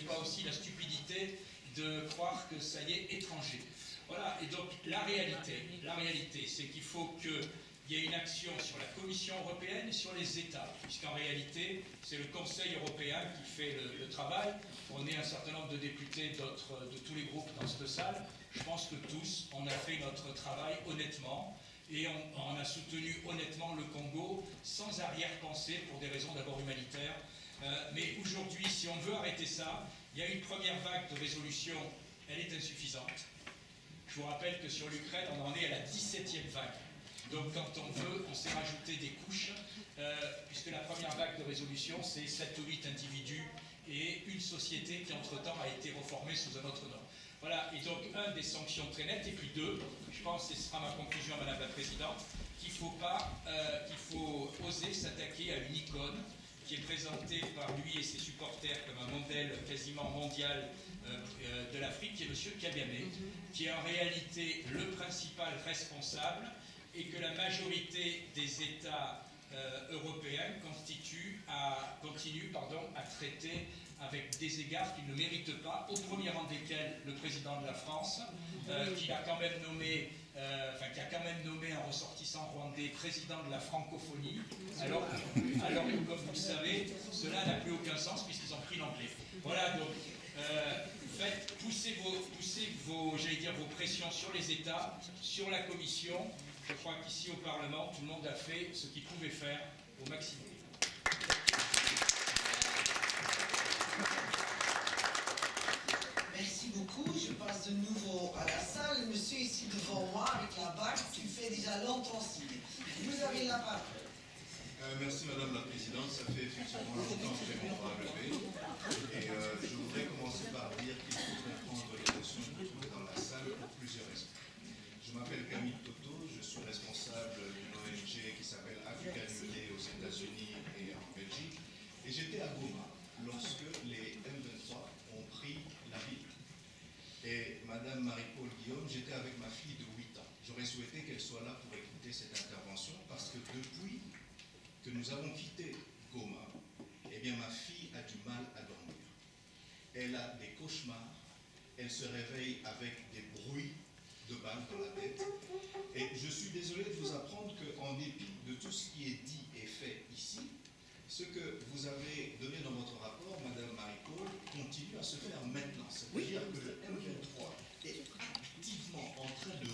pas aussi la stupidité de croire que ça y est étranger. Voilà, et donc la réalité, c'est qu'il faut qu'il y ait une action sur la Commission européenne et sur les États, puisqu'en réalité, c'est le Conseil européen qui fait le travail. On est un certain nombre de députés de tous les groupes dans cette salle. Je pense que tous, on a fait notre travail honnêtement, et on a soutenu honnêtement le Congo, sans arrière-pensée, pour des raisons d'abord humanitaires. Mais aujourd'hui, si on veut arrêter ça, il y a une première vague de résolution, elle est insuffisante. Je vous rappelle que sur l'Ukraine, on en est à la 17e vague. Donc quand on veut, on s'est rajouté des couches, puisque la première vague de résolution, c'est 7 ou 8 individus et une société qui entre-temps a été reformée sous un autre nom. Voilà, et donc un, des sanctions très nettes, et puis deux, je pense, et ce sera ma conclusion, Madame la Présidente, qu'il faut oser s'attaquer à une icône qui est présentée par lui et ses supporters comme un modèle quasiment mondial de l'Afrique, qui est M. Kagame, qui est en réalité le principal responsable, et que la majorité des États européens continue à traiter avec des égards qu'ils ne méritent pas, au premier rang desquels le président de la France, qui a quand même nommé un ressortissant rwandais président de la francophonie, alors que, comme vous le savez, cela n'a plus aucun sens puisqu'ils ont pris l'anglais. Voilà, donc poussez vos pressions sur les États, sur la Commission. Je crois qu'ici au Parlement, tout le monde a fait ce qu'il pouvait faire au maximum. Merci beaucoup. Je passe de nouveau à la salle. Monsieur ici devant moi avec la bague qui fait déjà longtemps signe. Vous avez la parole. Merci Madame la Présidente, ça fait effectivement longtemps que j'ai mon bras levé. Et je voudrais commencer par dire qu'il faut comprendre l'émotion que vous trouvez dans la salle pour plusieurs raisons. Je m'appelle Camille Toto, je suis responsable d'une ONG qui s'appelle African Unity aux États-Unis et en Belgique. Et j'étais à Goma lorsque les M23 ont pris la ville. Et Madame Marie-Paul Guillaume, j'étais avec ma fille de 8 ans. J'aurais souhaité qu'elle soit là pour écouter cette intervention parce que depuis que nous avons quitté Goma, eh bien ma fille a du mal à dormir. Elle a des cauchemars, elle se réveille avec des bruits de balles dans la tête. Et je suis désolé de vous apprendre qu'en dépit de tout ce qui est dit et fait ici, ce que vous avez donné dans votre rapport, Madame Marie-Paul, continue à se faire maintenant. C'est-à-dire que le M23 est activement en train de